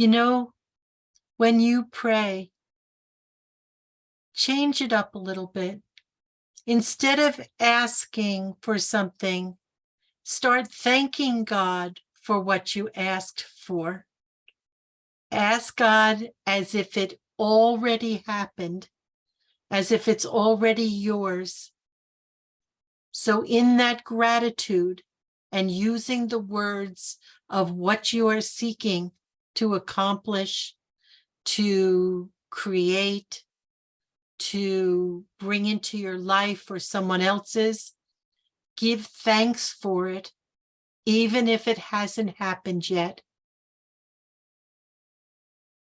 You know, when you pray, change it up a little bit. Instead of asking for something, start thanking God for what you asked for. Ask God as if it already happened, as if it's already yours. So in that gratitude and using the words of what you are seeking to accomplish, to create, to bring into your life or someone else's, give thanks for it, even if it hasn't happened yet.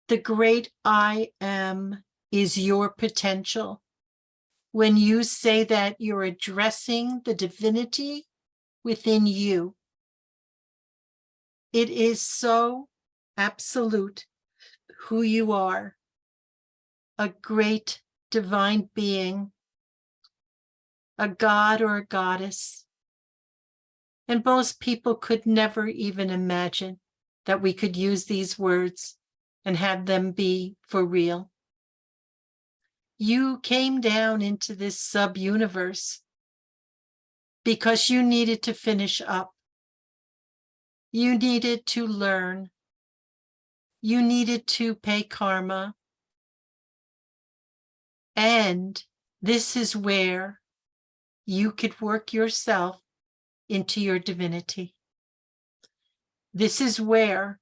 The great I am is your potential. When you say that, you're addressing the divinity within you. It is so absolute who you are, a great divine being, a god or a goddess. And most people could never even imagine that we could use these words and have them be for real. You came down into this sub-universe because you needed to finish up. You needed to learn. You needed to pay karma. And this is where you could work yourself into your divinity. This is where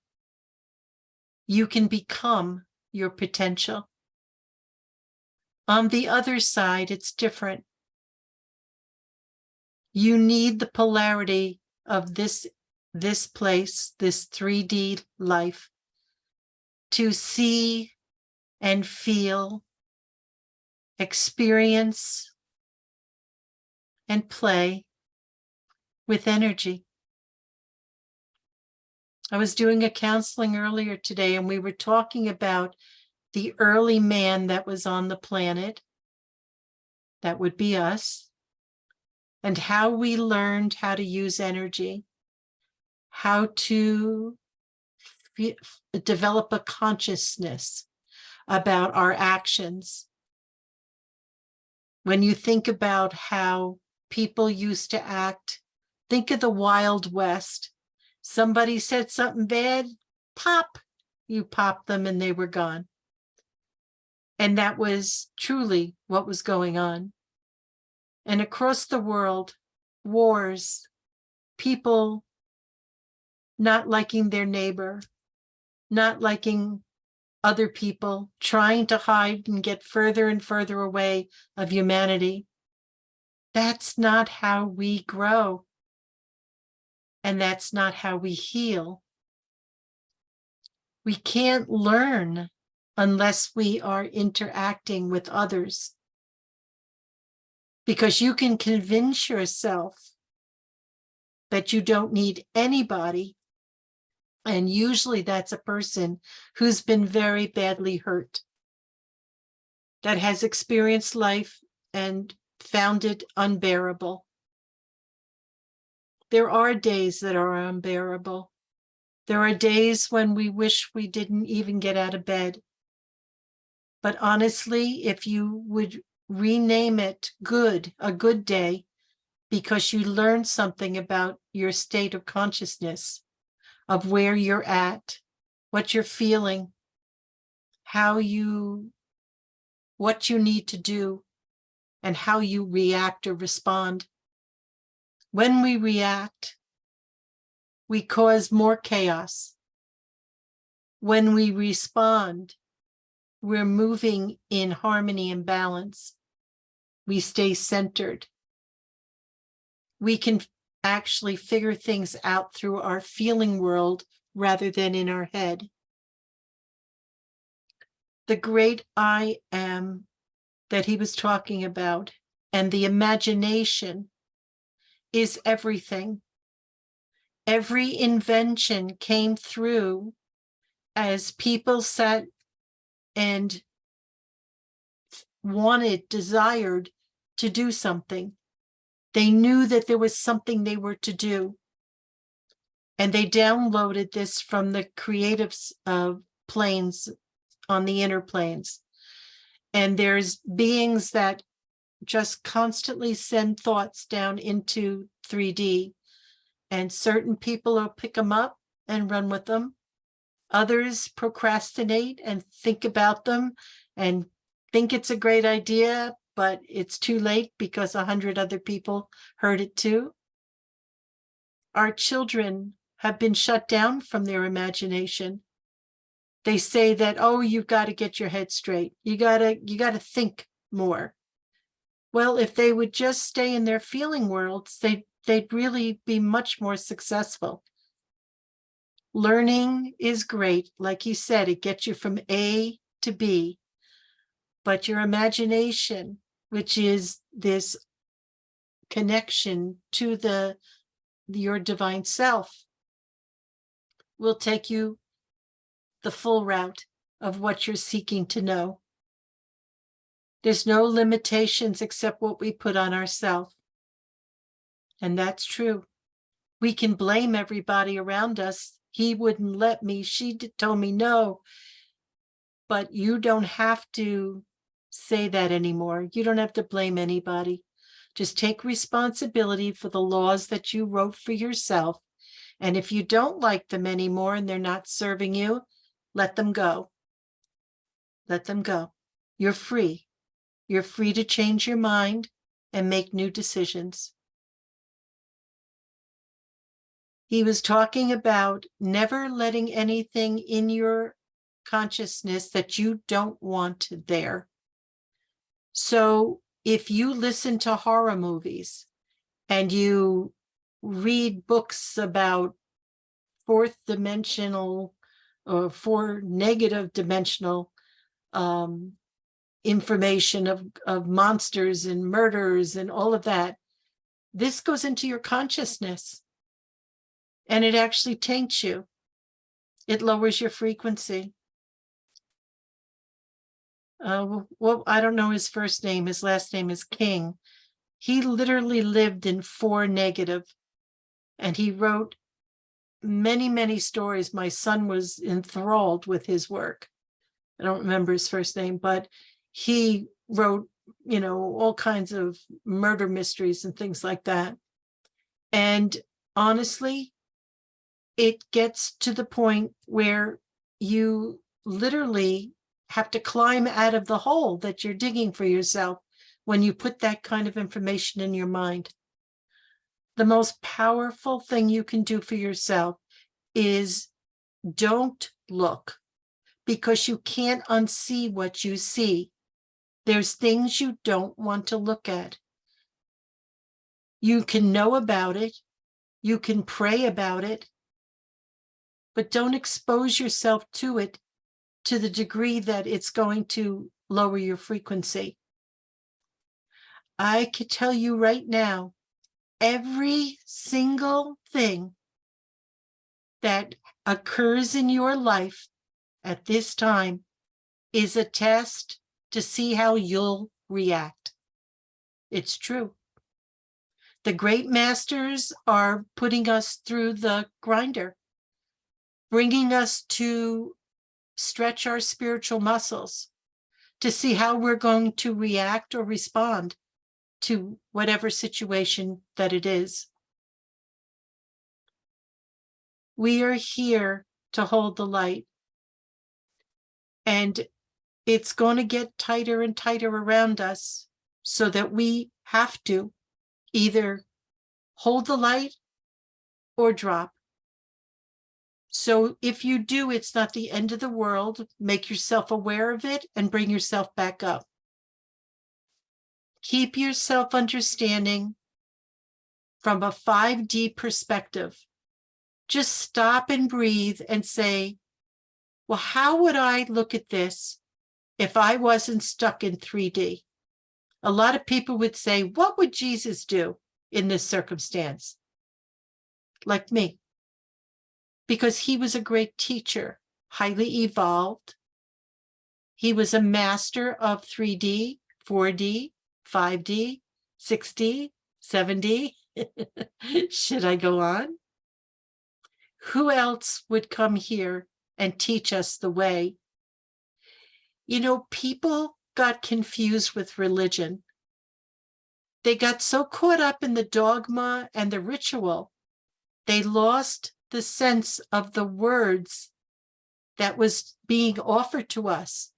you can become your potential. On the other side, it's different. You need the polarity of this place, this 3D life, to see and feel, experience, and play with energy. I was doing a counseling earlier today, and we were talking about the early man that was on the planet. That would be us. And how we learned how to use energy, how to develop a consciousness about our actions. When you think about how people used to act, think of the Wild West. Somebody said something bad, pop, you pop them and they were gone. And that was truly what was going on. And across the world, wars, people not liking their neighbor, not liking other people, trying to hide and get further and further away of humanity. That's not how we grow. And that's not how we heal. We can't learn unless we are interacting with others. Because you can convince yourself that you don't need anybody. And usually that's a person who's been very badly hurt, that has experienced life and found it unbearable. There are days that are unbearable. There are days when we wish we didn't even get out of bed. But honestly, if you would rename it good, a good day, because you learned something about your state of consciousness, of where you're at, what you're feeling, what you need to do, and how you react or respond. When we react, we cause more chaos. When we respond, we're moving in harmony and balance. We stay centered. We can actually figure things out through our feeling world rather than in our head. The great I am that he was talking about and the imagination is everything. Every invention came through as people sat and desired to do something. They knew that there was something they were to do. And they downloaded this from the creatives of planes on the inner planes. And there's beings that just constantly send thoughts down into 3D. And certain people will pick them up and run with them. Others procrastinate and think about them and think it's a great idea, but it's too late because 100 other people heard it too. Our children have been shut down from their imagination. They say that, oh, you've got to get your head straight. You gotta think more. Well, if they would just stay in their feeling worlds, they'd really be much more successful. Learning is great. Like you said, it gets you from A to B. But your imagination, which is this connection to your divine self, will take you the full route of what you're seeking to know. There's no limitations except what we put on ourselves. And that's true. We can blame everybody around us. He wouldn't let me. She told me no. But you don't have to say that anymore. You don't have to blame anybody. Just take responsibility for the laws that you wrote for yourself. And if you don't like them anymore and they're not serving you, let them go. Let them go. You're free. You're free to change your mind and make new decisions. He was talking about never letting anything in your consciousness that you don't want there. So if you listen to horror movies and you read books about fourth dimensional or four negative dimensional information of monsters and murders and all of that, this goes into your consciousness and it actually taints you. It lowers your frequency. Well, I don't know his first name. His last name is King. He literally lived in 4 negative, and he wrote many, many stories. My son was enthralled with his work. I don't remember his first name, but he wrote, all kinds of murder mysteries and things like that. And honestly, it gets to the point where you literally have to climb out of the hole that you're digging for yourself when you put that kind of information in your mind. The most powerful thing you can do for yourself is don't look, because you can't unsee what you see. There's things you don't want to look at. You can know about it. You can pray about it, but don't expose yourself to it to the degree that it's going to lower your frequency. I could tell you right now, every single thing that occurs in your life at this time is a test to see how you'll react. It's true. The great masters are putting us through the grinder, bringing us to stretch our spiritual muscles to see how we're going to react or respond to whatever situation that it is. We are here to hold the light, and it's going to get tighter and tighter around us so that we have to either hold the light or drop. So if you do, it's not the end of the world. Make yourself aware of it and bring yourself back up. Keep yourself understanding from a 5D perspective. Just stop and breathe and say, well, how would I look at this if I wasn't stuck in 3D? A lot of people would say, what would Jesus do in this circumstance? Like me. Because he was a great teacher, highly evolved. He was a master of 3D, 4D, 5D, 6D, 7D. Should I go on? Who else would come here and teach us the way. You know, people got confused with religion. They got so caught up in the dogma and the ritual, they lost the sense of the words that was being offered to us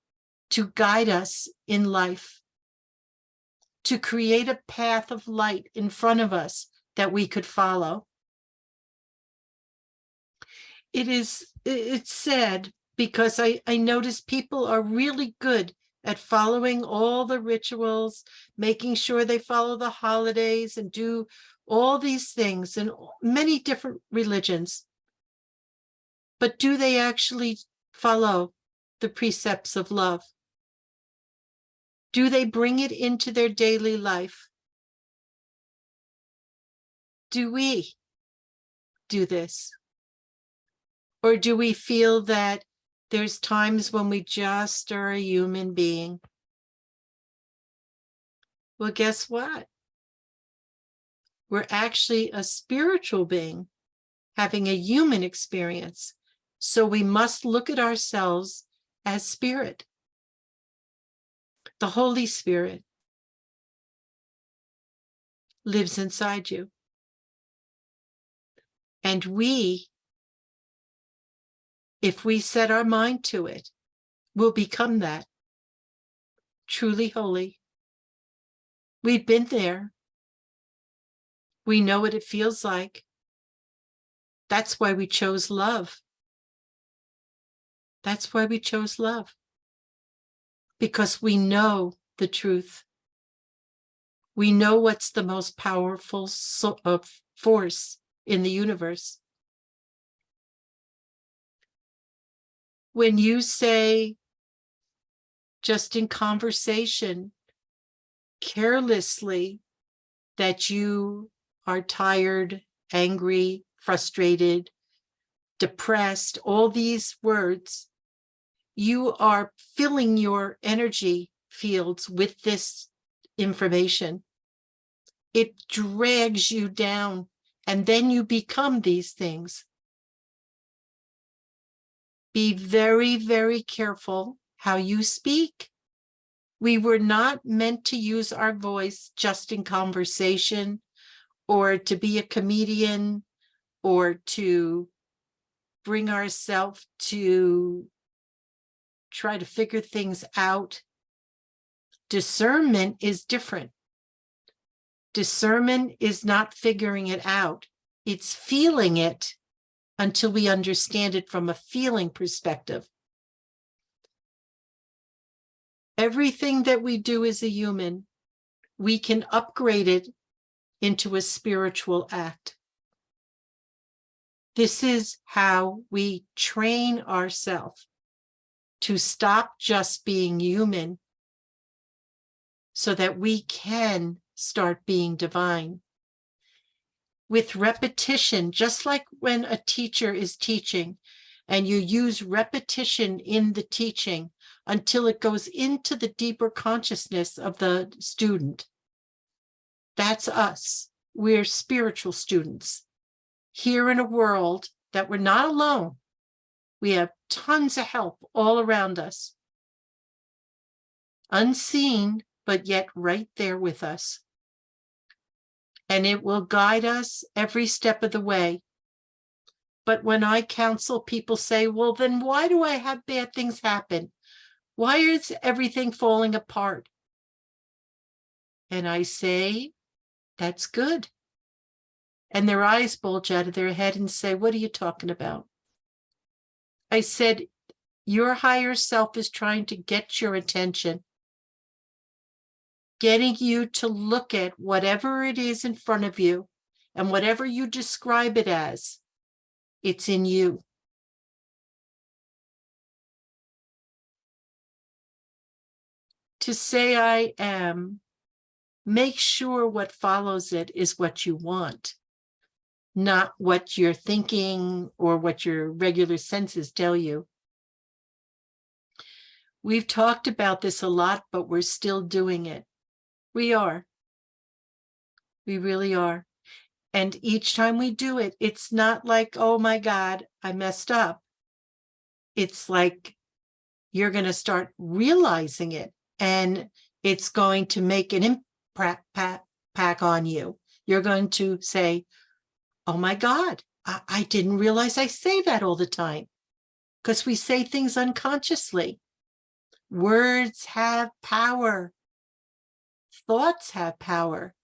to guide us in life, to create a path of light in front of us that we could follow. It's sad because I notice people are really good at following all the rituals, making sure they follow the holidays and do all these things in many different religions. But do they actually follow the precepts of love? Do they bring it into their daily life? Do we do this? Or do we feel that there's times when we just are a human being? Well, guess what? We're actually a spiritual being having a human experience. So we must look at ourselves as spirit. The Holy Spirit lives inside you. And we, if we set our mind to it, will become that, truly holy. We've been there. We know what it feels like. That's why we chose love. That's why we chose love. Because we know the truth. We know what's the most powerful force in the universe. When you say, just in conversation, carelessly, that you are tired, angry, frustrated, depressed, all these words, you are filling your energy fields with this information. It drags you down, and then you become these things. Be very, very careful how you speak. We were not meant to use our voice just in conversation, or to be a comedian, or to bring ourselves to try to figure things out. Discernment is different. Discernment is not figuring it out. It's feeling it until we understand it from a feeling perspective. Everything that we do as a human, we can upgrade it into a spiritual act. This is how we train ourselves to stop just being human so that we can start being divine. With repetition, just like when a teacher is teaching and you use repetition in the teaching until it goes into the deeper consciousness of the student. That's us. We're spiritual students here in a world that we're not alone. We have tons of help all around us. Unseen, but yet right there with us. And it will guide us every step of the way. But when I counsel, people say, well, then why do I have bad things happen? Why is everything falling apart? And I say, that's good. And their eyes bulge out of their head and say, what are you talking about? I said, your higher self is trying to get your attention, getting you to look at whatever it is in front of you, and whatever you describe it as, it's in you. To say I am, make sure what follows it is what you want, not what you're thinking or what your regular senses tell you. We've talked about this a lot, but we're still doing it. We are. We really are. And each time we do it, it's not like, oh my God, I messed up. it's like you're going to start realizing it, and it's going to make an impact on you. You're going to say, oh my God, I didn't realize I say that all the time, because we say things unconsciously. Words have power. Thoughts have power.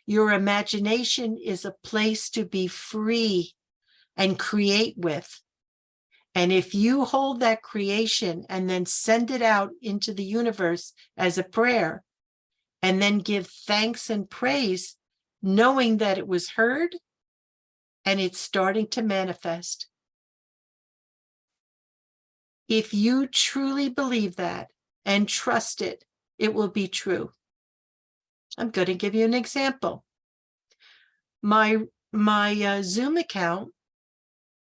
Your imagination is a place to be free and create with. And if you hold that creation and then send it out into the universe as a prayer, and then give thanks and praise, knowing that it was heard and it's starting to manifest. If you truly believe that and trust it, it will be true. I'm going to give you an example. My Zoom account,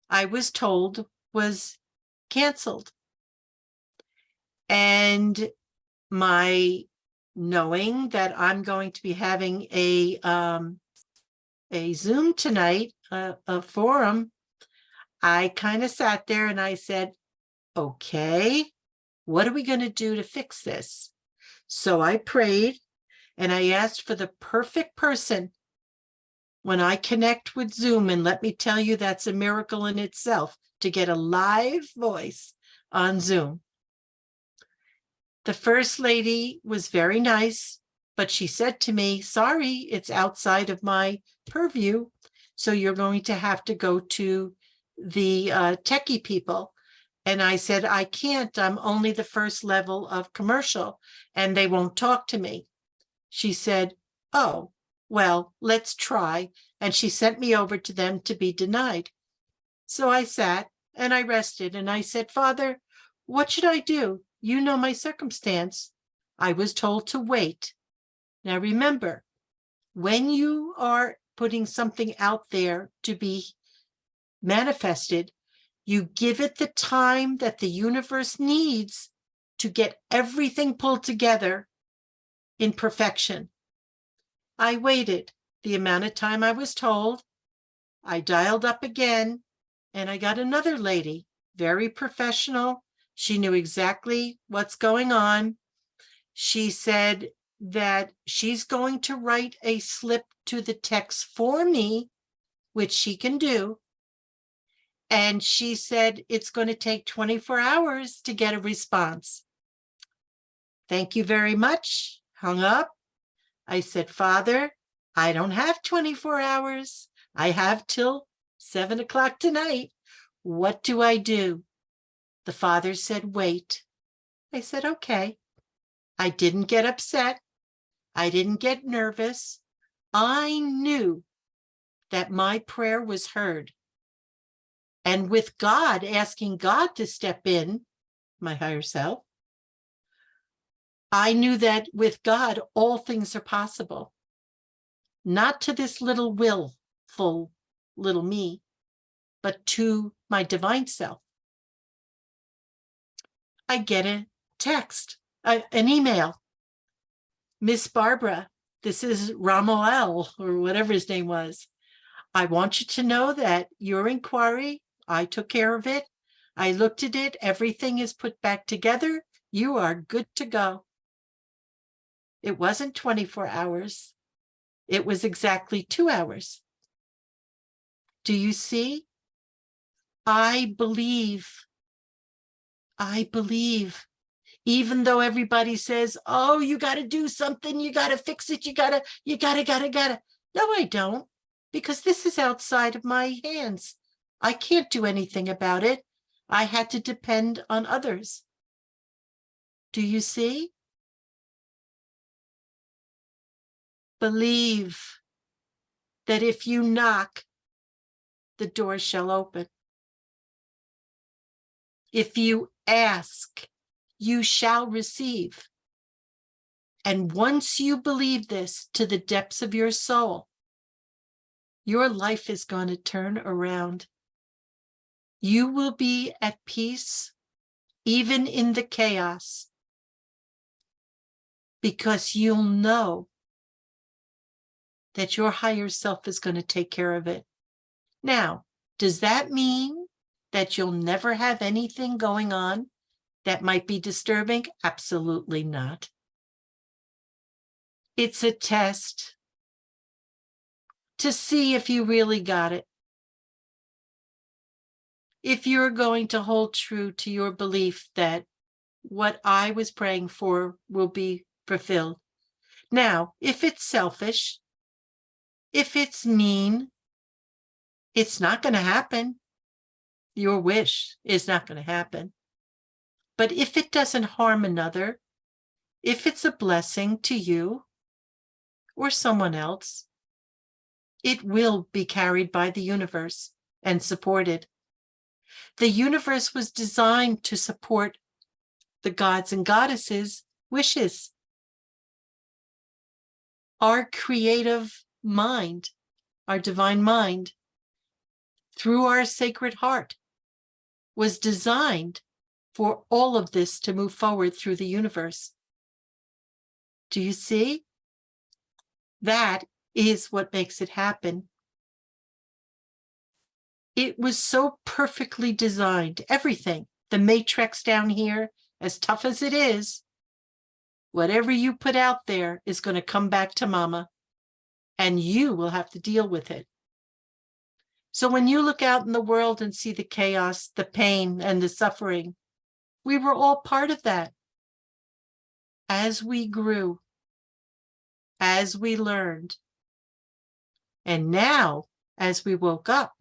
I was told, was canceled. And my knowing that I'm going to be having a Zoom tonight, a forum, I kind of sat there and I said, okay, what are we going to do to fix this? So I prayed and I asked for the perfect person. When I connect with Zoom, and let me tell you, that's a miracle in itself to get a live voice on Zoom. The first lady was very nice, but she said to me, sorry, it's outside of my purview. So you're going to have to go to the techie people. And I said, I can't, I'm only the first level of commercial and they won't talk to me. She said, oh, well, let's try. And she sent me over to them to be denied. So I sat and I rested and I said, Father, what should I do? You know my circumstance. I was told to wait. Now remember, when you are putting something out there to be manifested, you give it the time that the universe needs to get everything pulled together in perfection. I waited the amount of time I was told. I dialed up again and I got another lady, very professional. She knew exactly what's going on. She said that she's going to write a slip to the text for me, which she can do. And she said it's going to take 24 hours to get a response. Thank you very much. Hung up. I said, Father, I don't have 24 hours. I have till 7 o'clock tonight. What do I do? The Father said, wait. I said, okay. I didn't get upset. I didn't get nervous. I knew that my prayer was heard. And with God, asking God to step in, my higher self, I knew that with God, all things are possible. Not to this little willful little me, but to my divine self. I get a text, an email. Miss Barbara, this is Ramuel, or whatever his name was. I want you to know that your inquiry, I took care of it. I looked at it. Everything is put back together. You are good to go. It wasn't 24 hours. It was exactly 2 hours. Do you see? I believe. I believe. Even though everybody says, oh, you got to do something, you got to fix it, you gotta. No, I don't, because this is outside of my hands. I can't do anything about it. I had to depend on others. Do you see? Believe that if you knock, the door shall open. If you ask, you shall receive. And once you believe this to the depths of your soul, your life is going to turn around. You will be at peace, even in the chaos, because you'll know that your higher self is going to take care of it. Now, does that mean that you'll never have anything going on that might be disturbing? Absolutely not. It's a test to see if you really got it. If you're going to hold true to your belief that what I was praying for will be fulfilled. Now, if it's selfish, if it's mean, it's not going to happen. Your wish is not going to happen. But if it doesn't harm another, if it's a blessing to you or someone else, it will be carried by the universe and supported. The universe was designed to support the gods and goddesses' wishes. Our creative mind, our divine mind, through our sacred heart, was designed for all of this to move forward through the universe. Do you see? That is what makes it happen. It was so perfectly designed. Everything, the matrix down here, as tough as it is, whatever you put out there is going to come back to mama, and you will have to deal with it. So when you look out in the world and see the chaos, the pain, and the suffering, we were all part of that. As we grew, as we learned, and now, as we woke up,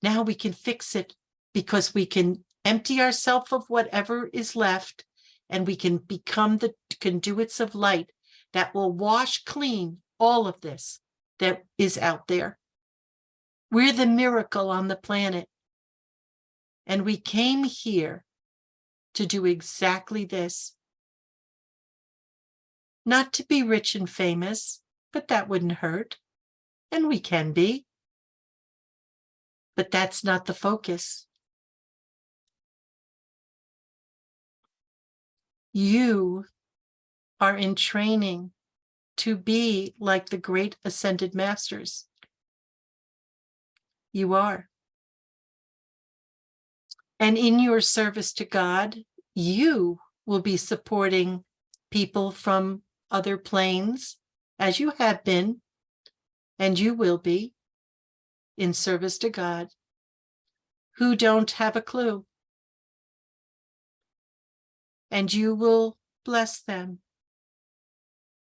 now we can fix it because we can empty ourselves of whatever is left, and we can become the conduits of light that will wash clean all of this that is out there. We're the miracle on the planet. And we came here to do exactly this. Not to be rich and famous, but that wouldn't hurt. And we can be. But that's not the focus. You are in training to be like the great ascended masters. You are. And in your service to God, you will be supporting people from other planes, as you have been, and you will be, in service to God, who don't have a clue. And you will bless them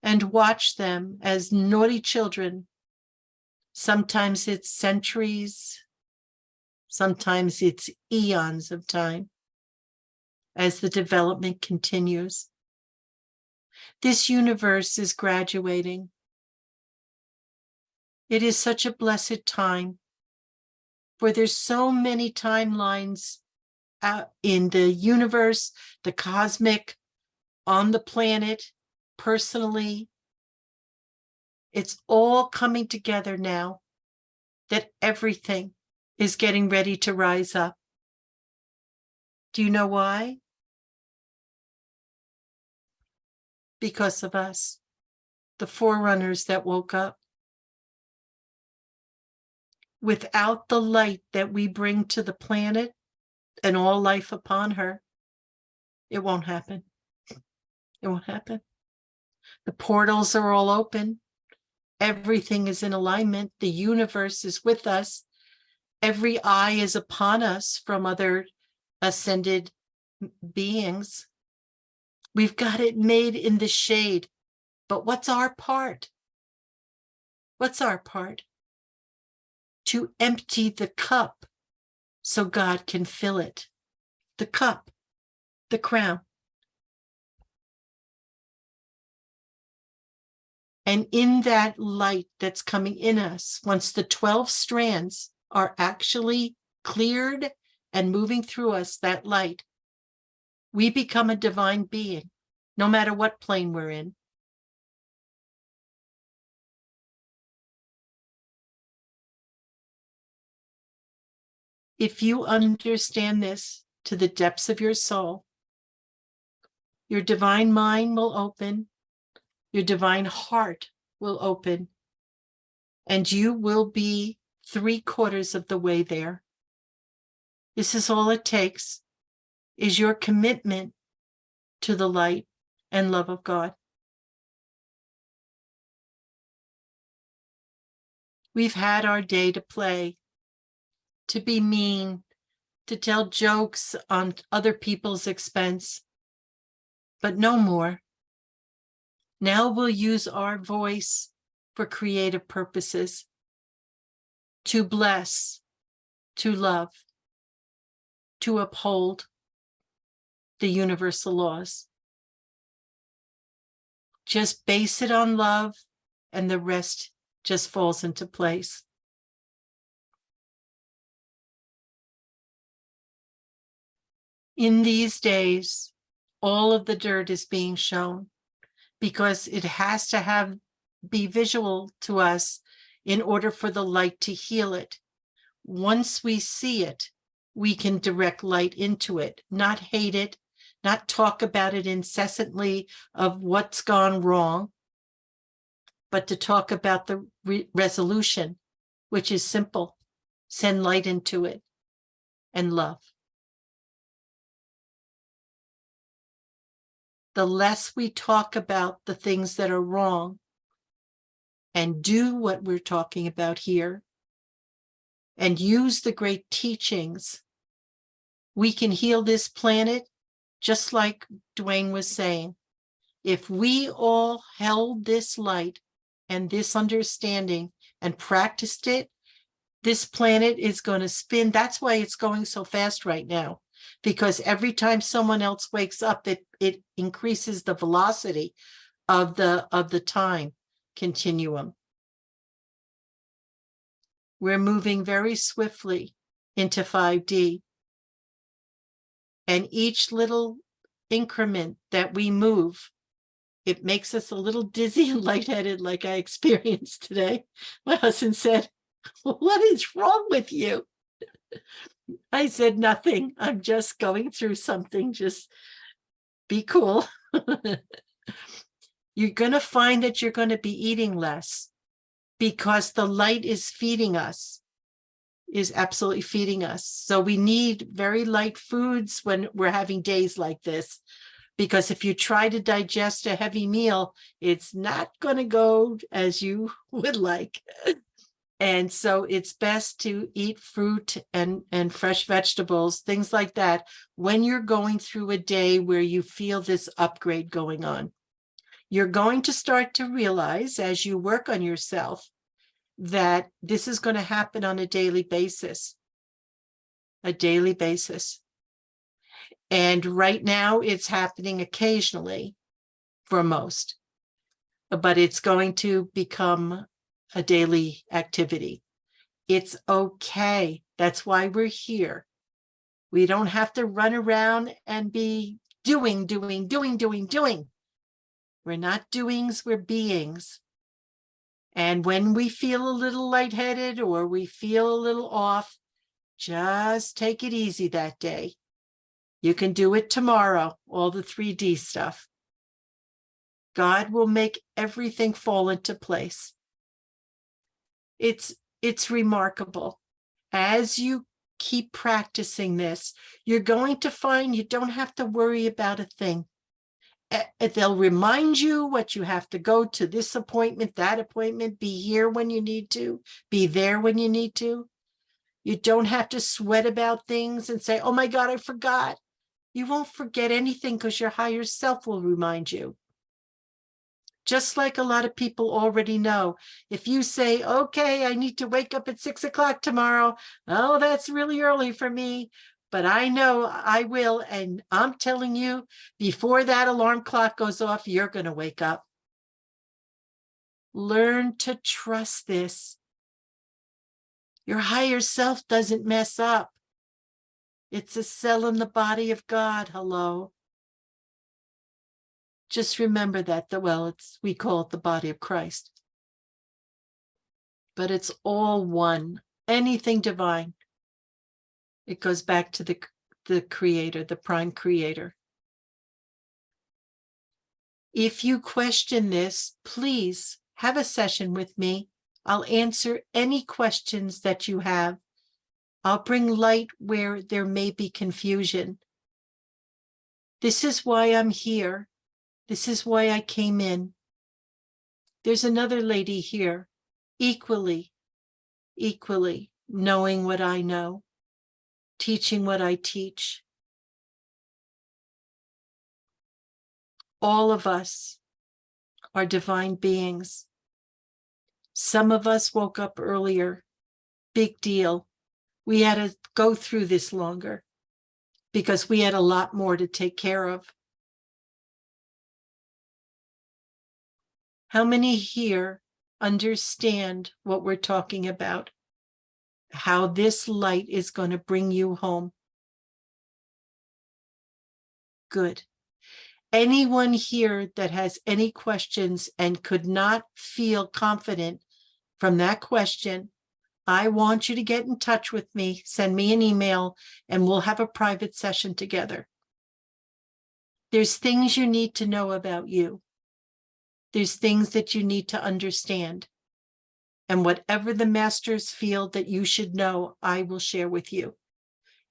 and watch them as naughty children. Sometimes it's centuries, sometimes it's eons of time as the development continues. This universe is graduating. It is such a blessed time, for there's so many timelines out in the universe, the cosmic, on the planet, personally. It's all coming together now that everything is getting ready to rise up. Do you know why? Because of us, the forerunners that woke up. Without the light that we bring to the planet and all life upon her, it won't happen. It won't happen. The portals are all open. Everything is in alignment. The universe is with us. Every eye is upon us from other ascended beings. We've got it made in the shade. But what's our part? What's our part? To empty the cup so God can fill it. The cup, the crown. And in that light that's coming in us, once the 12 strands are actually cleared and moving through us, that light, we become a divine being, no matter what plane we're in. If you understand this to the depths of your soul, your divine mind will open, your divine heart will open, and you will be 3/4 of the way there. This is all it takes, is your commitment to the light and love of God. We've had our day to play, to be mean, to tell jokes on other people's expense, but no more. Now we'll use our voice for creative purposes, to bless, to love, to uphold the universal laws. Just base it on love, and the rest just falls into place. In these days, all of the dirt is being shown because it has to be visual to us in order for the light to heal it. Once we see it, we can direct light into it, not hate it, not talk about it incessantly of what's gone wrong, but to talk about the resolution, which is simple. Send light into it and love. The less we talk about the things that are wrong and do what we're talking about here and use the great teachings, we can heal this planet, just like Dwayne was saying. If we all held this light and this understanding and practiced it, this planet is going to spin. That's why it's going so fast right now, because every time someone else wakes up, it increases the velocity of the time continuum. We're moving very swiftly into 5D. And each little increment that we move, it makes us a little dizzy and lightheaded, like I experienced today. My husband said, "What is wrong with you?" I said, "Nothing. I'm just going through something. Just be cool." You're going to find that you're going to be eating less because the light is feeding us, is absolutely feeding us. So we need very light foods when we're having days like this, because if you try to digest a heavy meal, it's not going to go as you would like. And so it's best to eat fruit and fresh vegetables, things like that, when you're going through a day where you feel this upgrade going on. You're going to start to realize as you work on yourself that this is going to happen on a daily basis. A daily basis. And right now it's happening occasionally for most, but it's going to become a daily activity. It's okay. That's why we're here. We don't have to run around and be doing. We're not doings, we're beings. And when we feel a little lightheaded or we feel a little off, just take it easy that day. You can do it tomorrow, all the 3D stuff. God will make everything fall into place. It's remarkable. As you keep practicing this, you're going to find you don't have to worry about a thing. They'll remind you what you have to go to, this appointment, that appointment, be here when you need to, be there when you need to. You don't have to sweat about things and say, "Oh my God, I forgot." You won't forget anything because your higher self will remind you. Just like a lot of people already know. If you say, "Okay, I need to wake up at 6 o'clock tomorrow." "Oh, that's really early for me, but I know I will." And I'm telling you, before that alarm clock goes off, you're going to wake up. Learn to trust this. Your higher self doesn't mess up. It's a cell in the body of God. Hello. Just remember that, we call it the body of Christ. But it's all one. Anything divine. It goes back to the creator, the prime creator. If you question this, please have a session with me. I'll answer any questions that you have. I'll bring light where there may be confusion. This is why I'm here. This is why I came in. There's another lady here, equally knowing what I know, teaching what I teach. All of us are divine beings. Some of us woke up earlier. Big deal. We had to go through this longer because we had a lot more to take care of. How many here understand what we're talking about? How this light is going to bring you home? Good. Anyone here that has any questions and could not feel confident from that question, I want you to get in touch with me, send me an email, and we'll have a private session together. There's things you need to know about you. There's things that you need to understand. And whatever the masters feel that you should know, I will share with you.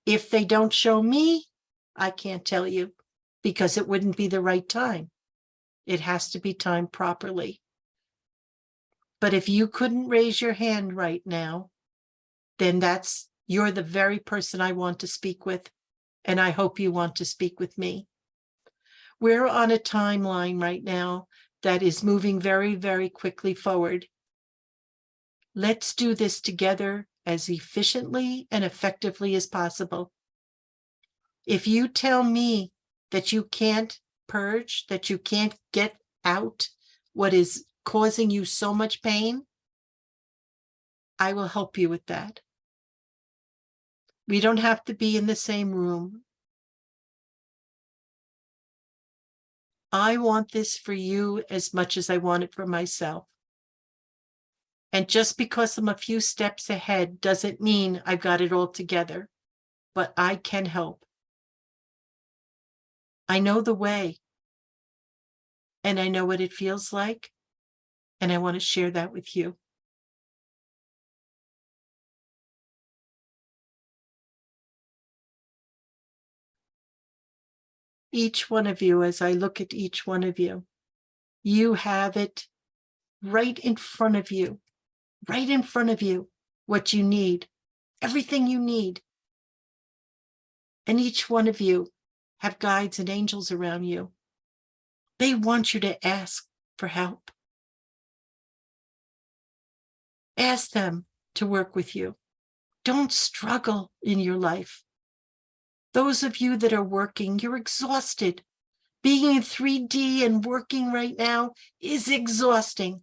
If they don't show me, I can't tell you because it wouldn't be the right time. It has to be timed properly. But if you couldn't raise your hand right now, then you're the very person I want to speak with. And I hope you want to speak with me. We're on a timeline right now that is moving very, very quickly forward. Let's do this together as efficiently and effectively as possible. If you tell me that you can't purge, that you can't get out what is causing you so much pain, I will help you with that. We don't have to be in the same room. I want this for you as much as I want it for myself. And just because I'm a few steps ahead doesn't mean I've got it all together, but I can help. I know the way, and I know what it feels like, and I want to share that with you. Each one of you, as I look at each one of you, you have it right in front of you, what you need, everything you need. And each one of you have guides and angels around you. They want you to ask for help. Ask them to work with you. Don't struggle in your life. Those of you that are working, you're exhausted. Being in 3D and working right now is exhausting.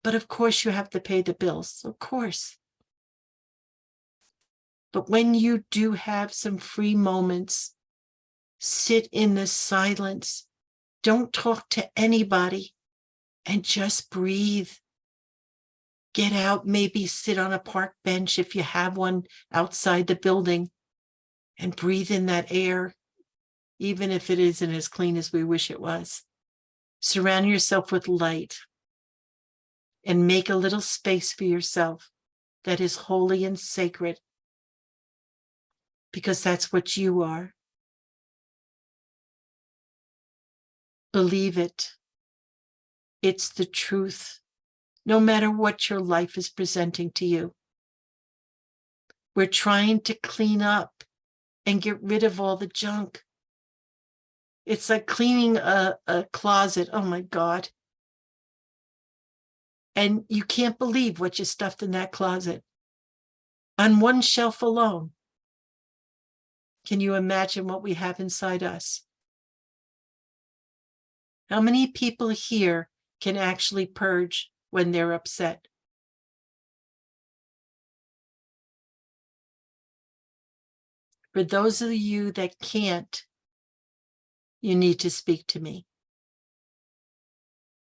But of course you have to pay the bills, of course. But when you do have some free moments, sit in the silence. Don't talk to anybody and just breathe. Get out, maybe sit on a park bench if you have one outside the building and breathe in that air, even if it isn't as clean as we wish it was. Surround yourself with light and make a little space for yourself that is holy and sacred, because that's what you are. Believe it. It's the truth, no matter what your life is presenting to you. We're trying to clean up and get rid of all the junk. It's like cleaning a closet. Oh my God. And you can't believe what you stuffed in that closet. On one shelf alone. Can you imagine what we have inside us? How many people here can actually purge when they're upset? For those of you that can't, you need to speak to me.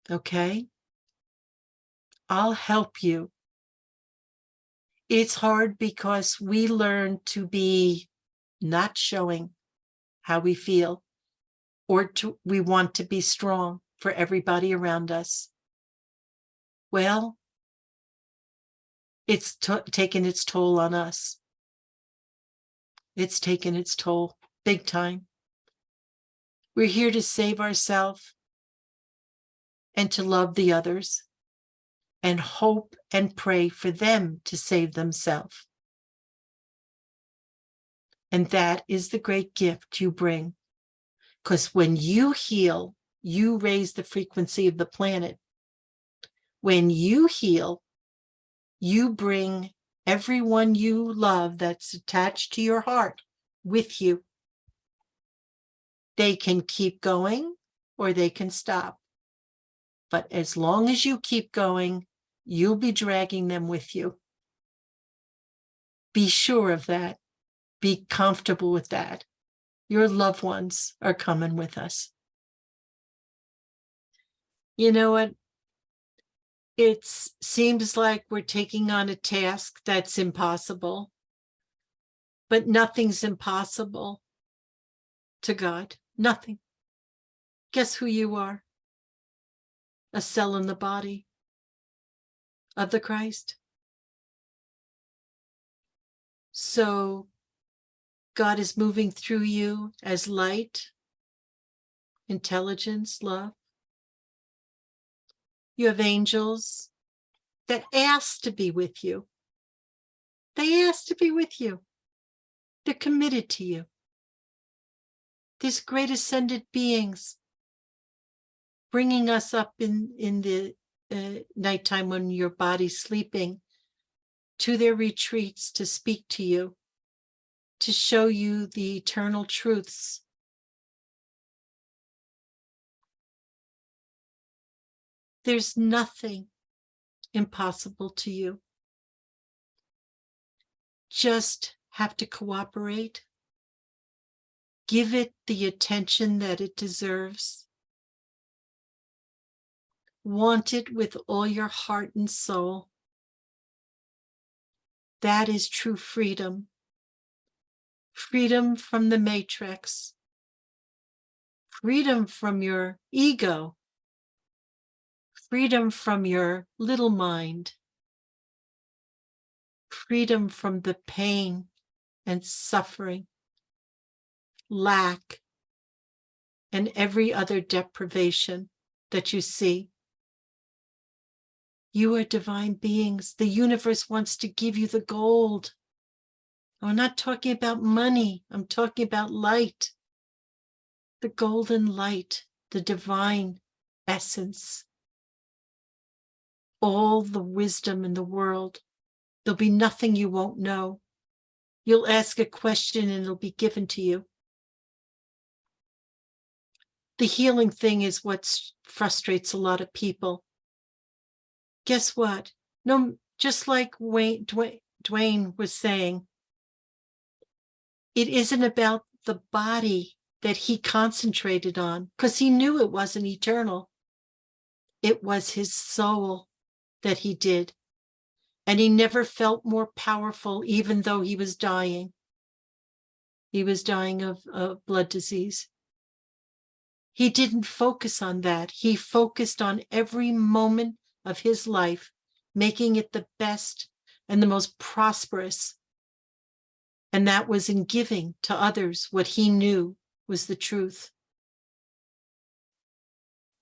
Okay? I'll help you. It's hard because we learn to be not showing how we feel, or we want to be strong for everybody around us. Well, it's taken its toll on us. It's taken its toll big time. We're here to save ourselves and to love the others and hope and pray for them to save themselves. And that is the great gift you bring. Because when you heal, you raise the frequency of the planet. When you heal, you bring everyone you love that's attached to your heart with you. They can keep going or they can stop. But as long as you keep going, you'll be dragging them with you. Be sure of that. Be comfortable with that. Your loved ones are coming with us. You know what? It seems like we're taking on a task that's impossible, but nothing's impossible to God. Nothing. Guess who you are? A cell in the body of the Christ. So God is moving through you as light, intelligence, love. You have angels that ask to be with you. They ask to be with you. They're committed to you. These great ascended beings bringing us up in the nighttime when your body's sleeping to their retreats to speak to you, to show you the eternal truths. There's nothing impossible to you. Just have to cooperate. Give it the attention that it deserves. Want it with all your heart and soul. That is true freedom. Freedom from the matrix. Freedom from your ego. Freedom from your little mind. Freedom from the pain and suffering, lack, and every other deprivation that you see. You are divine beings. The universe wants to give you the gold. I'm not talking about money. I'm talking about light. The golden light, the divine essence. All the wisdom in the world. There'll be nothing you won't know. You'll ask a question and it'll be given to you. The healing thing is what frustrates a lot of people. Guess what? No, just like Dwayne was saying, it isn't about the body that he concentrated on because he knew it wasn't eternal. It was his soul that he did. And he never felt more powerful, even though he was dying. He was dying of blood disease. He didn't focus on that. He focused on every moment of his life, making it the best and the most prosperous. And that was in giving to others what he knew was the truth.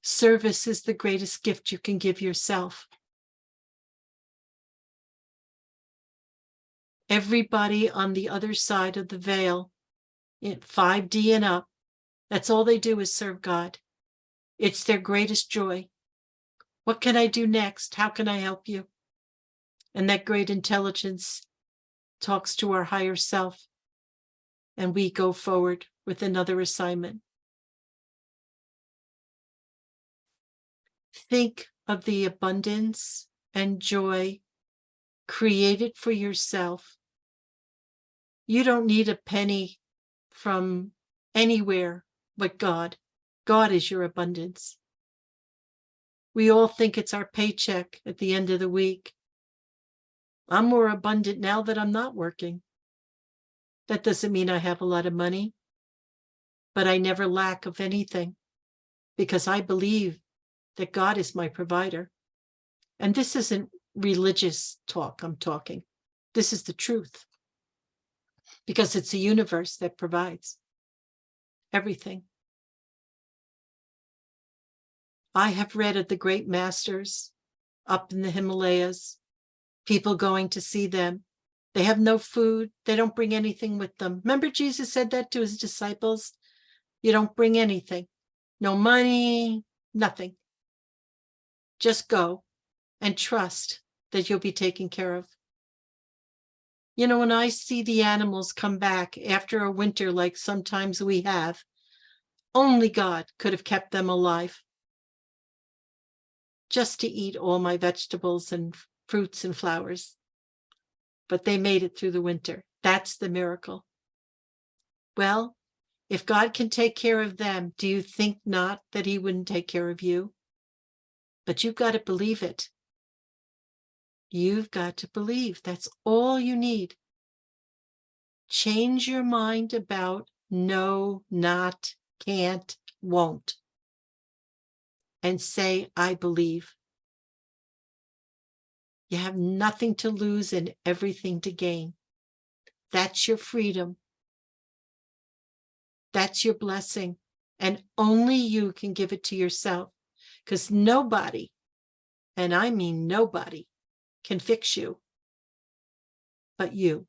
Service is the greatest gift you can give yourself. Everybody on the other side of the veil, in 5D and up, that's all they do is serve God. It's their greatest joy. What can I do next? How can I help you? And that great intelligence talks to our higher self, and we go forward with another assignment. Think of the abundance and joy created for yourself. You don't need a penny from anywhere but God. God is your abundance. We all think it's our paycheck at the end of the week. I'm more abundant now that I'm not working. That doesn't mean I have a lot of money, but I never lack of anything because I believe that God is my provider. And this isn't religious talk I'm talking. This is the truth. Because it's the universe that provides everything. I have read of the great masters up in the Himalayas, people going to see them. They have no food. They don't bring anything with them. Remember, Jesus said that to his disciples? You don't bring anything. No money, nothing. Just go and trust that you'll be taken care of. You know, when I see the animals come back after a winter like sometimes we have, only God could have kept them alive. Just to eat all my vegetables and fruits and flowers. But they made it through the winter. That's the miracle. Well, if God can take care of them, do you think not that he wouldn't take care of you? But you've got to believe it. You've got to believe. That's all you need. Change your mind about no, not, can't, won't. And say, I believe. You have nothing to lose and everything to gain. That's your freedom. That's your blessing. And only you can give it to yourself. Because nobody, and I mean nobody, can fix you but you.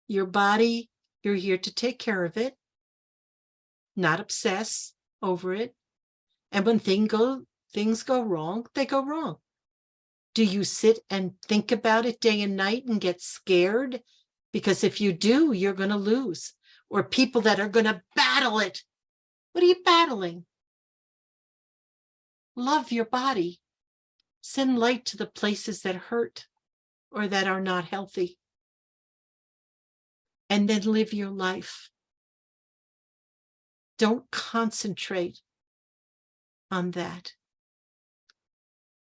Your body, you're here to take care of it, not obsess over it. And when things go wrong, they go wrong. Do you sit and think about it day and night and get scared? Because if you do, you're going to lose. Or people that are going to battle it. What are you battling? Love your body. Send light to the places that hurt or that are not healthy. And then live your life. Don't concentrate on that.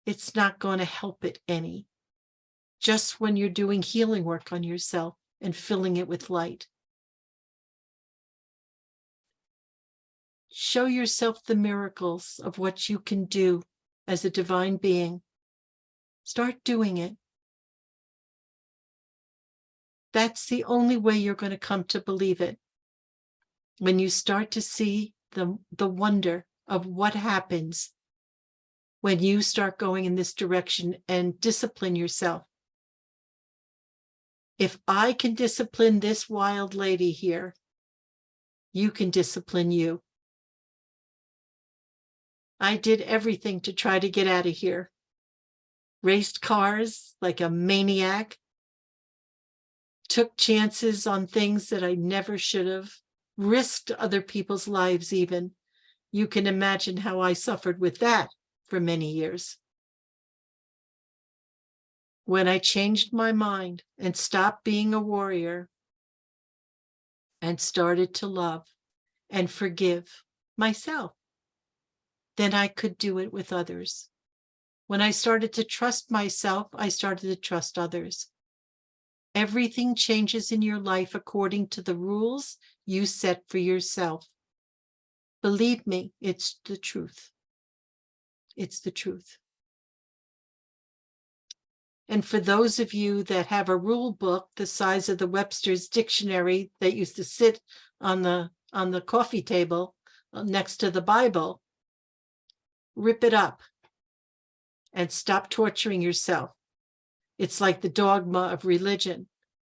It's not going to help it any. Just when you're doing healing work on yourself and filling it with light. Show yourself the miracles of what you can do as a divine being. Start doing it. That's the only way you're going to come to believe it. When you start to see the wonder of what happens when you start going in this direction and discipline yourself. If I can discipline this wild lady here, you can discipline you. I did everything to try to get out of here. Raced cars like a maniac. Took chances on things that I never should have. Risked other people's lives even. You can imagine how I suffered with that for many years. When I changed my mind and stopped being a warrior and started to love and forgive myself, then I could do it with others. When I started to trust myself, I started to trust others. Everything changes in your life according to the rules you set for yourself. Believe me, it's the truth. It's the truth. And for those of you that have a rule book the size of the Webster's Dictionary that used to sit on the coffee table next to the Bible, rip it up and stop torturing yourself. It's like the dogma of religion.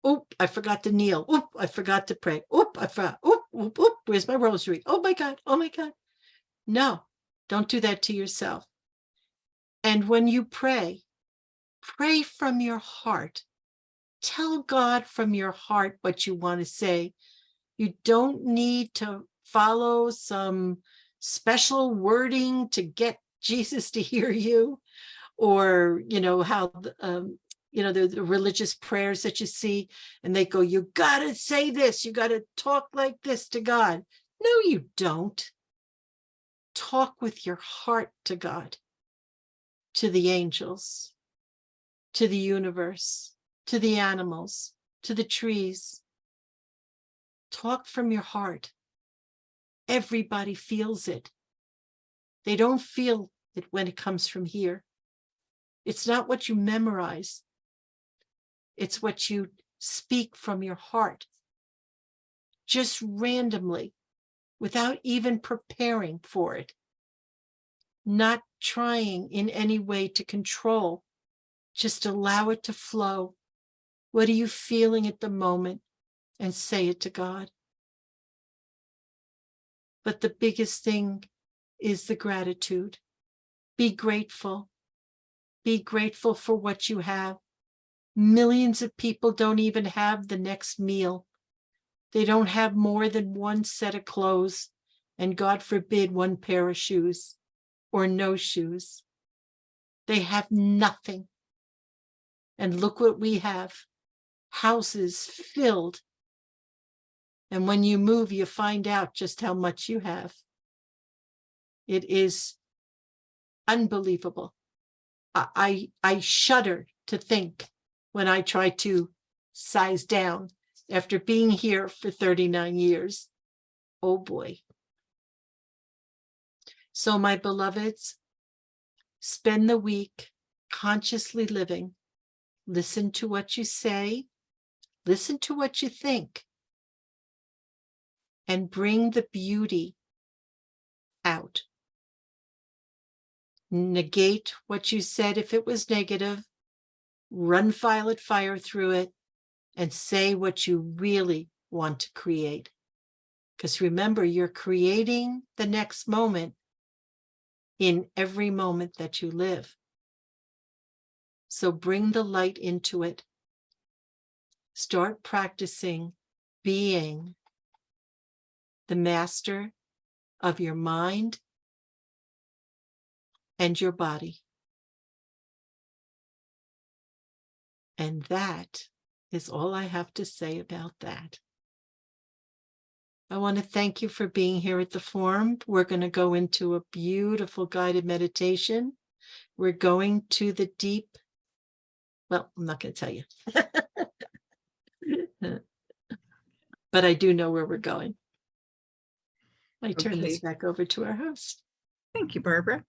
Oop, I forgot to kneel. Oop, I forgot to pray. Oop, I forgot. Oop, oop, oop, where's my rosary? Oh my God, oh my God. No, don't do that to yourself. And when you pray, pray from your heart. Tell God from your heart what you want to say. You don't need to follow some special wording to get Jesus to hear you, or, you know, how, you know, the religious prayers that you see, and they go, you got to say this, you got to talk like this to God. No, you don't. Talk with your heart to God, to the angels, to the universe, to the animals, to the trees. Talk from your heart. Everybody feels it. They don't feel when it comes from here. It's not what you memorize. It's what you speak from your heart, just randomly, without even preparing for it, not trying in any way to control. Just allow it to flow. What are you feeling at the moment? And say it to God. But the biggest thing is the gratitude. Be grateful. Be grateful for what you have. Millions of people don't even have the next meal. They don't have more than one set of clothes, and God forbid, one pair of shoes or no shoes. They have nothing. And look what we have. Houses filled. And when you move, you find out just how much you have. It is unbelievable. I shudder to think when I try to size down after being here for 39 years. Oh boy. So my beloveds, spend the week consciously living. Listen to what you say. Listen to what you think. And bring the beauty out. Negate what you said if it was negative. Run violet fire through it and say what you really want to create. Because remember, you're creating the next moment in every moment that you live. So bring the light into it. Start practicing being the master of your mind and your body. And that is all I have to say about that. I want to thank you for being here at the forum. We're going to go into a beautiful guided meditation. We're going to the deep. Well, I'm not going to tell you. But I do know where we're going. I turn this back over to our host. Thank you, Barbara.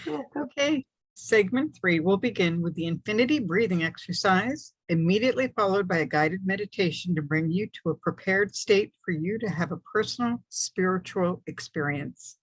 You're welcome. Okay, segment 3 will begin with the infinity breathing exercise, immediately followed by a guided meditation to bring you to a prepared state for you to have a personal spiritual experience.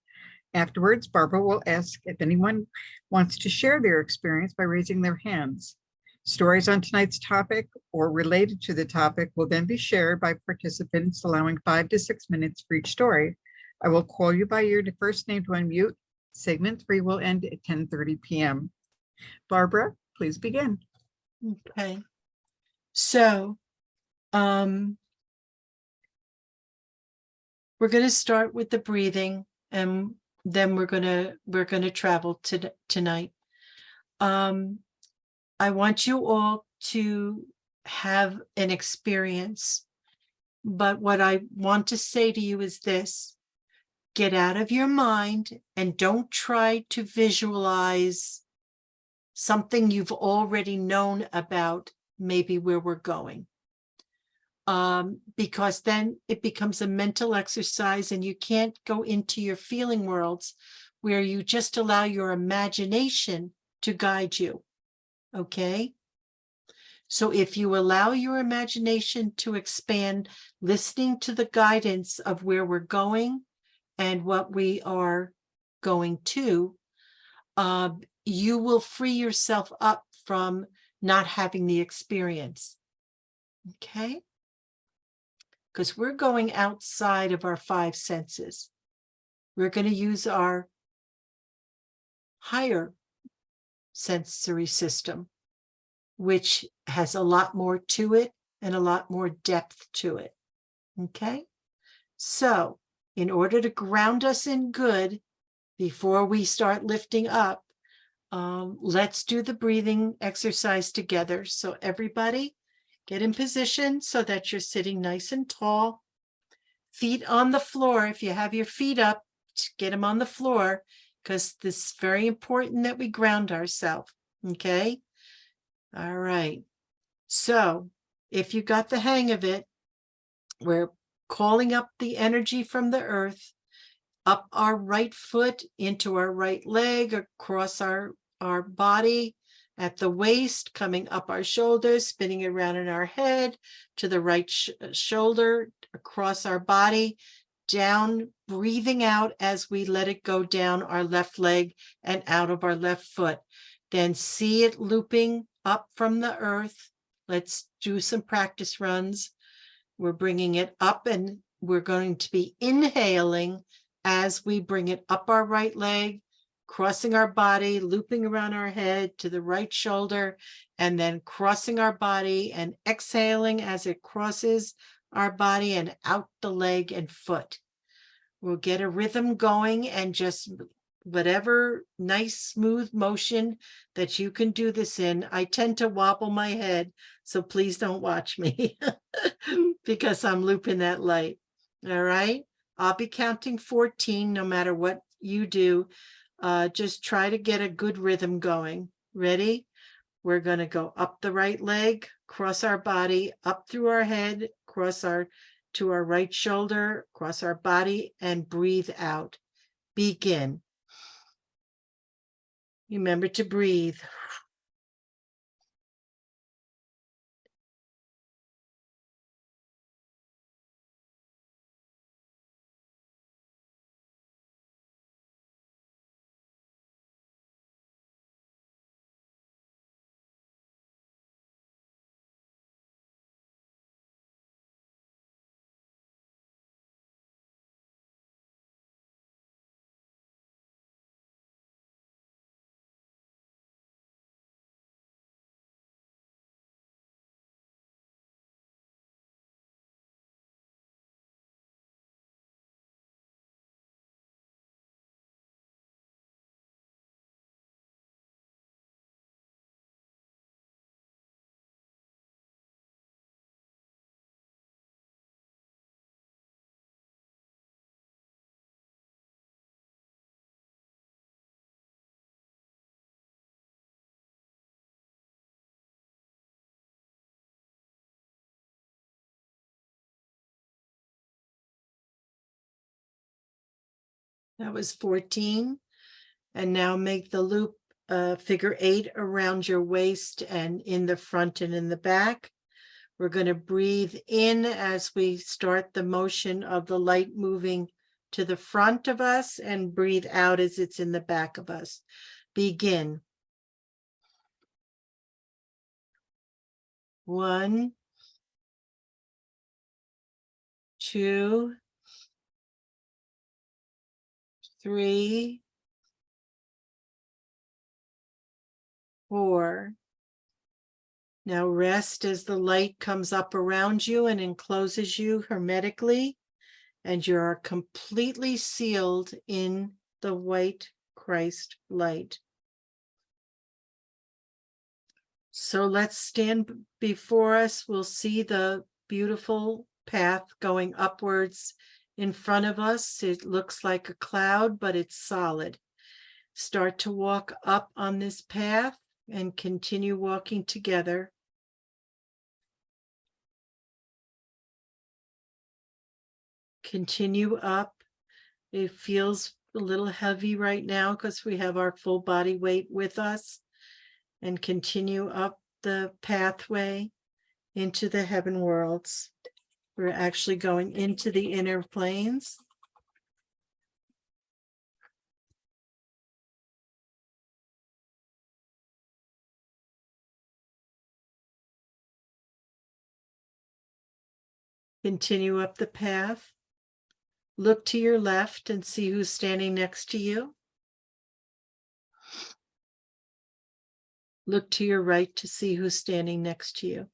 Afterwards, Barbara will ask if anyone wants to share their experience by raising their hands. Stories on tonight's topic or related to the topic will then be shared by participants, allowing 5 to 6 minutes for each story. I will call you by your first name to unmute. Segment 3 will end at 10:30 p.m. Barbara, please begin. Okay. So, we're going to start with the breathing, and then we're going to travel to tonight. I want you all to have an experience, but what I want to say to you is this: get out of your mind and don't try to visualize something you've already known about, maybe where we're going. Because then it becomes a mental exercise and you can't go into your feeling worlds where you just allow your imagination to guide you. Okay? So if you allow your imagination to expand, listening to the guidance of where we're going and what we are going to, you will free yourself up from not having the experience. Okay? Because we're going outside of our 5 senses. We're going to use our higher sensory system, which has a lot more to it and a lot more depth to it. Okay? So, in order to ground us in good, before we start lifting up, let's do the breathing exercise together. So everybody get in position so that you're sitting nice and tall. Feet on the floor. If you have your feet up, get them on the floor, because this is very important that we ground ourselves. Okay? All right. So if you got the hang of it, we're calling up the energy from the earth. up our right foot into our right leg, across our body at the waist, coming up our shoulders, spinning around in our head to the right shoulder, across our body, down, breathing out as we let it go down our left leg and out of our left foot. Then see it looping up from the earth. Let's do some practice runs. We're bringing it up, and we're going to be inhaling as we bring it up our right leg, crossing our body, looping around our head to the right shoulder, and then crossing our body and exhaling as it crosses our body and out the leg and foot. We'll get a rhythm going, and just whatever nice smooth motion that you can do this in. I tend to wobble my head, so please don't watch me because I'm looping that light. All right. I'll be counting 14 no matter what you do. Just try to get a good rhythm going. Ready? We're going to go up the right leg, cross our body, up through our head, to our right shoulder, cross our body, and breathe out. Begin. Remember to breathe. That was 14. And now make the loop figure 8 around your waist and in the front and in the back. We're going to breathe in as we start the motion of the light moving to the front of us, and breathe out as it's in the back of us. Begin. 1, 2, 3, 4. Now rest as the light comes up around you and encloses you hermetically, and you are completely sealed in the white Christ light. So let's stand before us. We'll see the beautiful path going upwards in front of us. It looks like a cloud, but it's solid. Start to walk up on this path and continue walking together. Continue up. It feels a little heavy right now because we have our full body weight with us. And continue up the pathway into the heaven worlds. We're actually going into the inner planes. Continue up the path. Look to your left and see who's standing next to you. Look to your right to see who's standing next to you.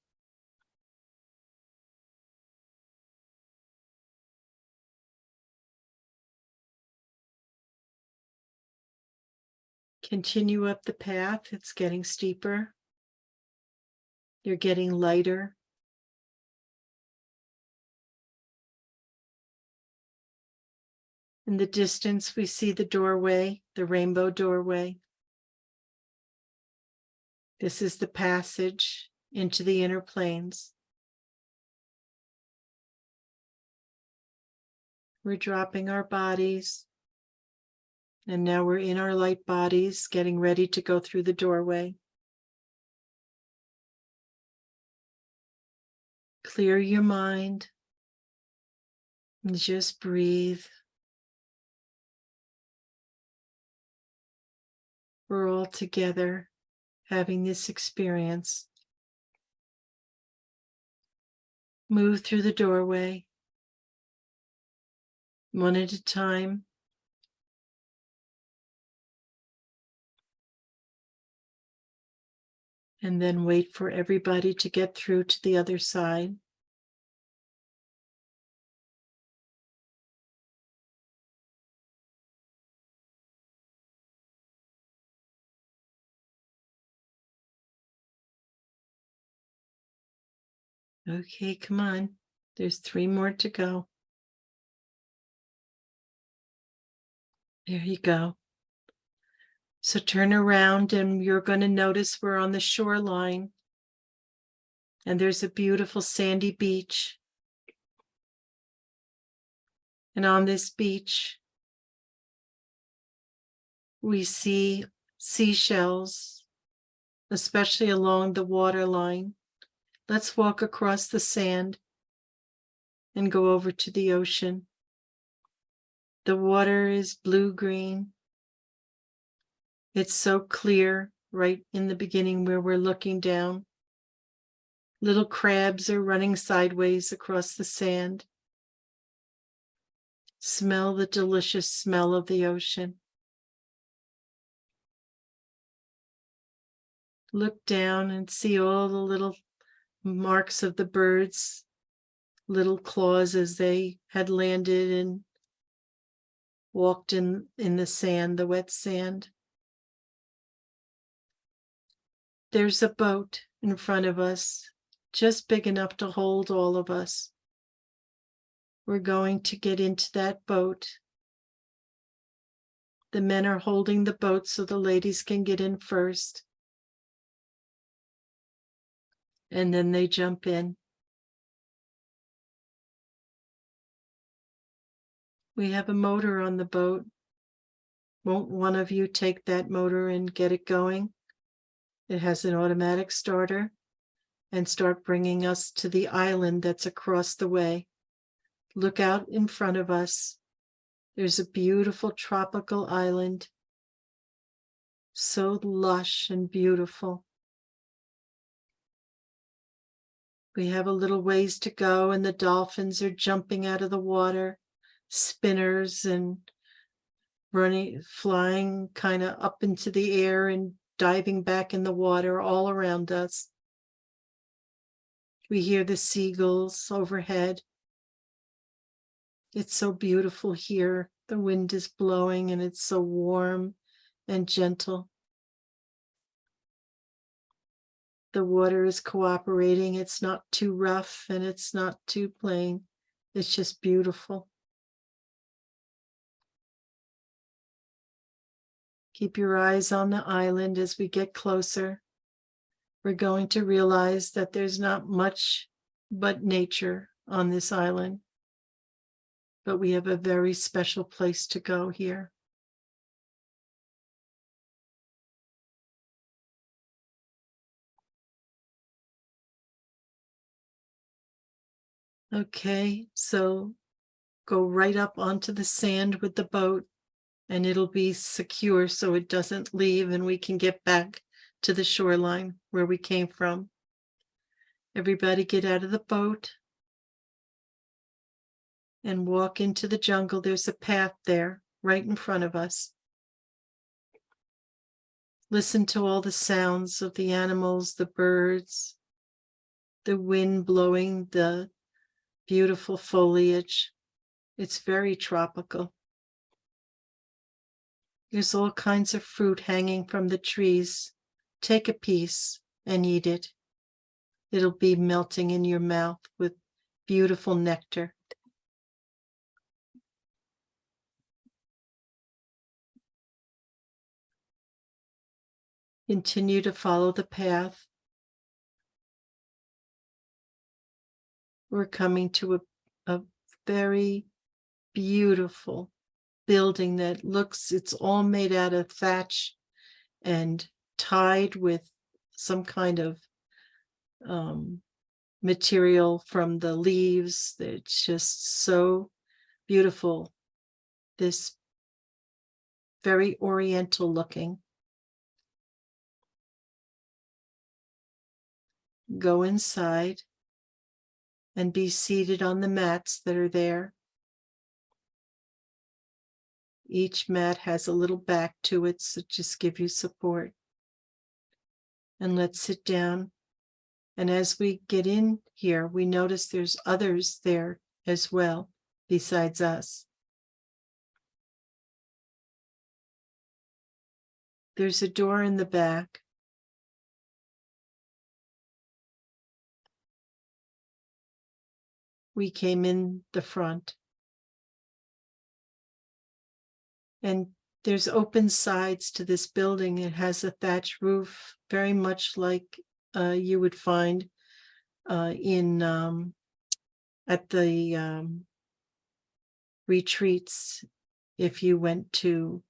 Continue up the path. It's getting steeper. You're getting lighter. In the distance, we see the doorway, the rainbow doorway. This is the passage into the inner planes. We're dropping our bodies And now we're in our light bodies, getting ready to go through the doorway. Clear your mind and just breathe. We're all together having this experience. Move through the doorway, one at a time. And then wait for everybody to get through to the other side. Okay, come on. There's 3 more to go. There you go. So turn around and you're going to notice we're on the shoreline. And there's a beautiful sandy beach. And on this beach, we see seashells, especially along the waterline. Let's walk across the sand and go over to the ocean. The water is blue-green. It's so clear right in the beginning where we're looking down. Little crabs are running sideways across the sand. Smell the delicious smell of the ocean. Look down and see all the little marks of the birds, little claws as they had landed and walked in the sand, the wet sand. There's a boat in front of us, just big enough to hold all of us. We're going to get into that boat. The men are holding the boat so the ladies can get in first. And then they jump in. We have a motor on the boat. Won't one of you take that motor and get it going? It has an automatic starter and start bringing us to the island that's across the way. Look out in front of us. There's a beautiful tropical island. So lush and beautiful. We have a little ways to go and the dolphins are jumping out of the water, spinners and running, flying kind of up into the air and diving back in the water all around us. We hear the seagulls overhead. It's so beautiful here. The wind is blowing and it's so warm and gentle. The water is cooperating. It's not too rough and it's not too plain. It's just beautiful. Keep your eyes on the island as we get closer. We're going to realize that there's not much but nature on this island, but we have a very special place to go here. Okay, so go right up onto the sand with the boat and it'll be secure so it doesn't leave and we can get back to the shoreline where we came from. Everybody get out of the boat and walk into the jungle. There's a path there right in front of us. Listen to all the sounds of the animals, the birds, the wind blowing the beautiful foliage. It's very tropical. There's all kinds of fruit hanging from the trees. Take a piece and eat it. It'll be melting in your mouth with beautiful nectar. Continue to follow the path. We're coming to a very beautiful building that looks, it's all made out of thatch and tied with some kind of material from the leaves. It's just so beautiful. This very oriental looking. Go inside and be seated on the mats that are there. Each mat has a little back to it, so just give you support. And let's sit down. And as we get in here, we notice there's others there as well, besides us. There's a door in the back. We came in the front. And there's open sides to this building. It has a thatch roof, very much like you would find in at the retreats if you went to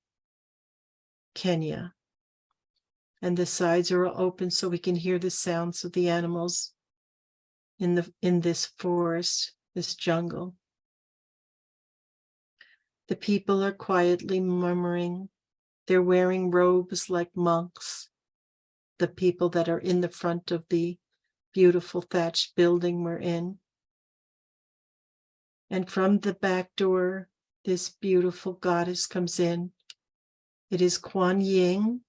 Kenya. And the sides are open so we can hear the sounds of the animals in this forest, this jungle. The people are quietly murmuring. They're wearing robes like monks. The people that are in the front of the beautiful thatched building we're in. And from the back door, this beautiful goddess comes in. It is Kuan Yin.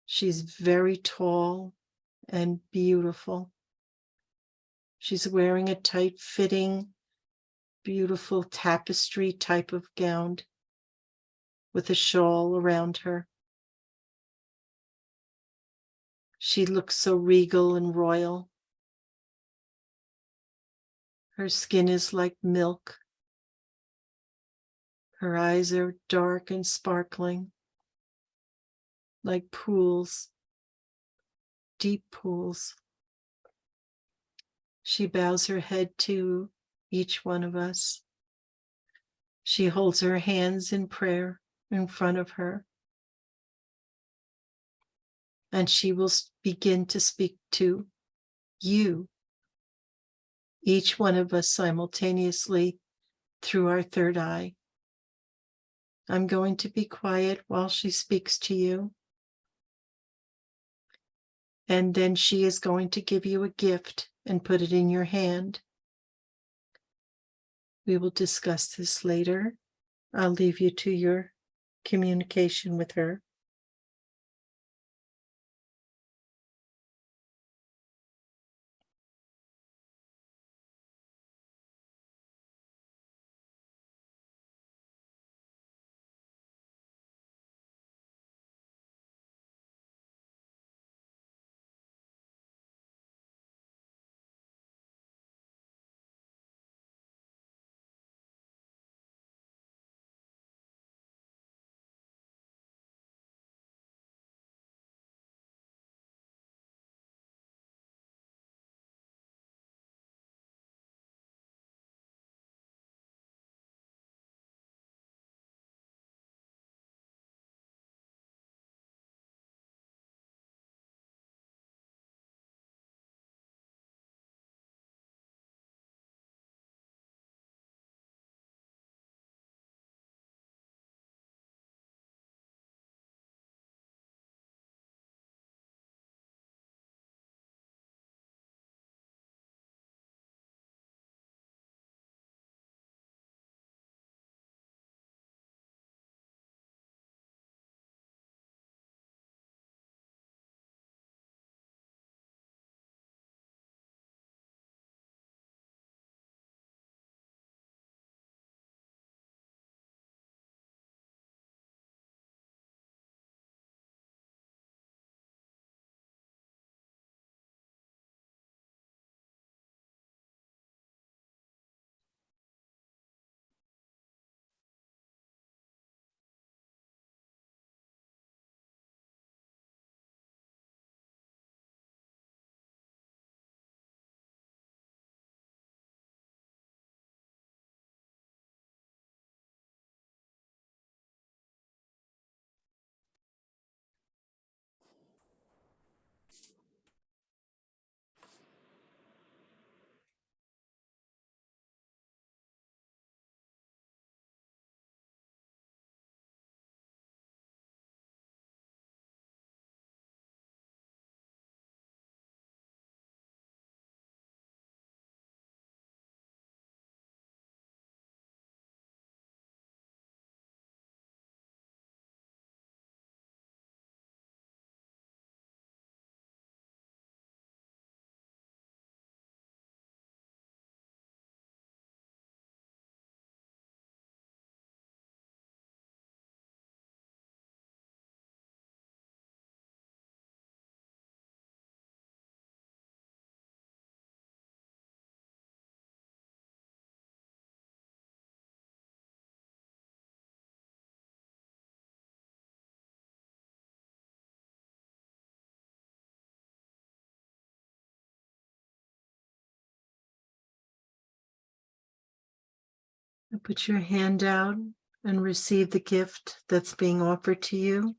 She's very tall and beautiful. She's wearing a tight-fitting, beautiful tapestry type of gown with a shawl around her. She looks so regal and royal. Her skin is like milk. Her eyes are dark and sparkling, like pools, deep pools. She bows her head to each one of us. She holds her hands in prayer in front of her. And she will begin to speak to you, each one of us simultaneously through our third eye. I'm going to be quiet while she speaks to you. And then she is going to give you a gift and put it in your hand. We will discuss this later. I'll leave you to your communication with her. Put your hand out and receive the gift that's being offered to you.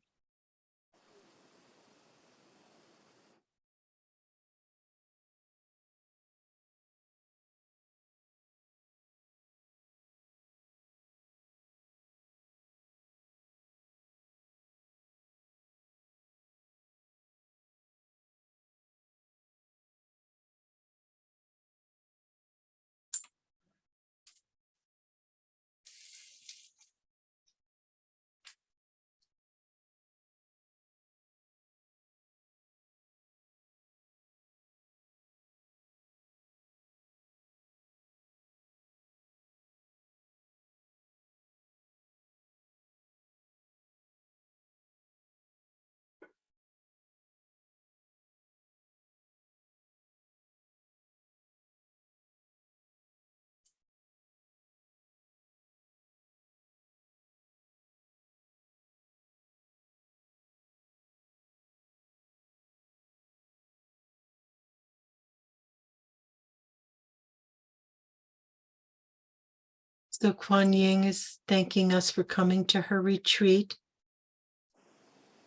So Kuan Yin is thanking us for coming to her retreat.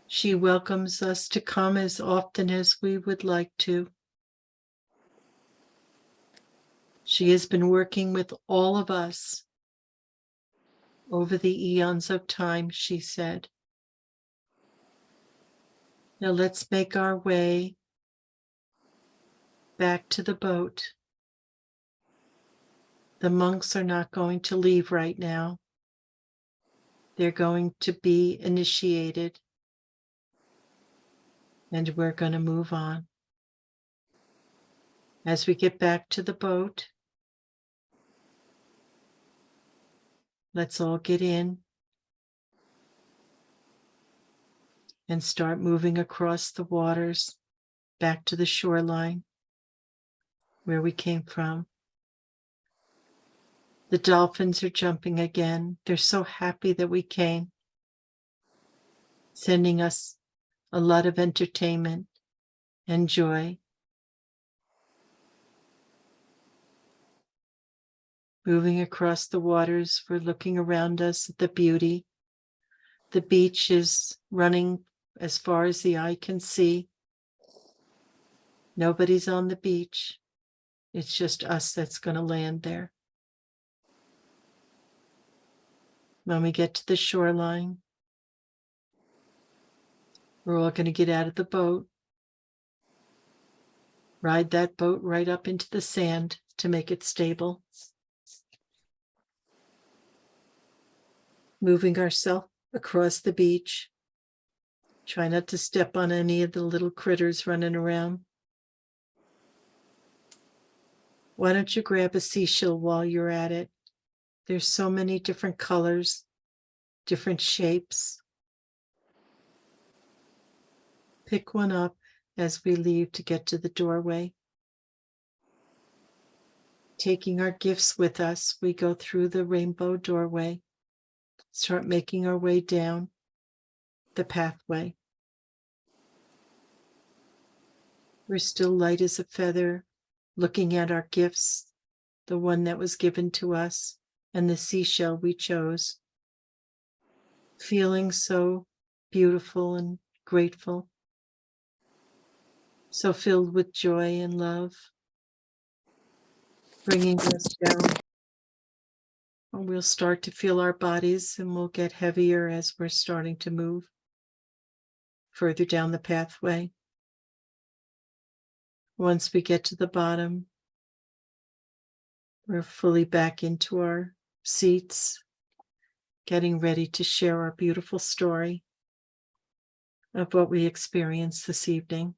She welcomes us to come as often as we would like to. She has been working with all of us over the eons of time, she said. Now let's make our way back to the boat. The monks are not going to leave right now. They're going to be initiated, and we're going to move on. As we get back to the boat, let's all get in and start moving across the waters back to the shoreline where we came from. The dolphins are jumping again. They're so happy that we came, sending us a lot of entertainment and joy. Moving across the waters, we're looking around us at the beauty. The beach is running as far as the eye can see. Nobody's on the beach. It's just us that's going to land there. When we get to the shoreline, we're all going to get out of the boat, ride that boat right up into the sand to make it stable. Moving ourselves across the beach. Try not to step on any of the little critters running around. Why don't you grab a seashell while you're at it? There's so many different colors, different shapes. Pick one up as we leave to get to the doorway. Taking our gifts with us, we go through the rainbow doorway, start making our way down the pathway. We're still light as a feather, looking at our gifts, the one that was given to us and the seashell we chose. Feeling so beautiful and grateful, so filled with joy and love, bringing us down. And we'll start to feel our bodies and we'll get heavier as we're starting to move further down the pathway. Once we get to the bottom, we're fully back into our seats, getting ready to share our beautiful story of what we experienced this evening.